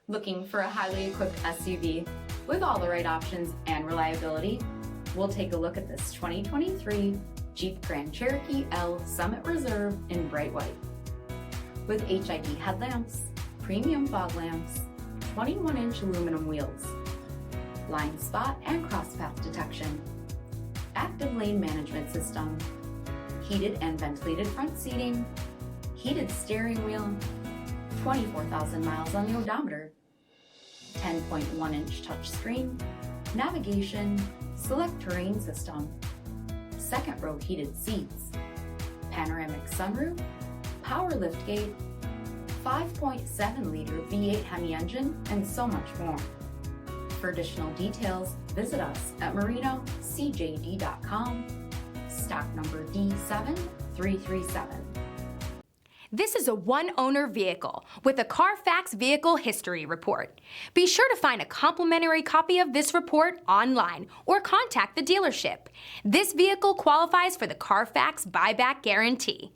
Looking for a highly equipped SUV with all the right options and reliability? We'll take a look at this 2023 Jeep Grand Cherokee L Summit Reserve in bright white. With HID headlamps, premium fog lamps, 21-inch aluminum wheels, blind spot and crosspath detection, active lane management system, heated and ventilated front seating, heated steering wheel, 24,000 miles on the odometer, 10.1-inch touchscreen, navigation, SELEC-TERRAIN system, second row heated seats, panoramic sunroof, power liftgate, 5.7-liter V8 HEMI engine, and so much more. For additional details, visit us at marinocjd.com, stock number D7337. This is a one-owner vehicle with a CARFAX Vehicle History Report. Be sure to find a complimentary copy of this report online or contact the dealership. This vehicle qualifies for the CARFAX Buyback Guarantee.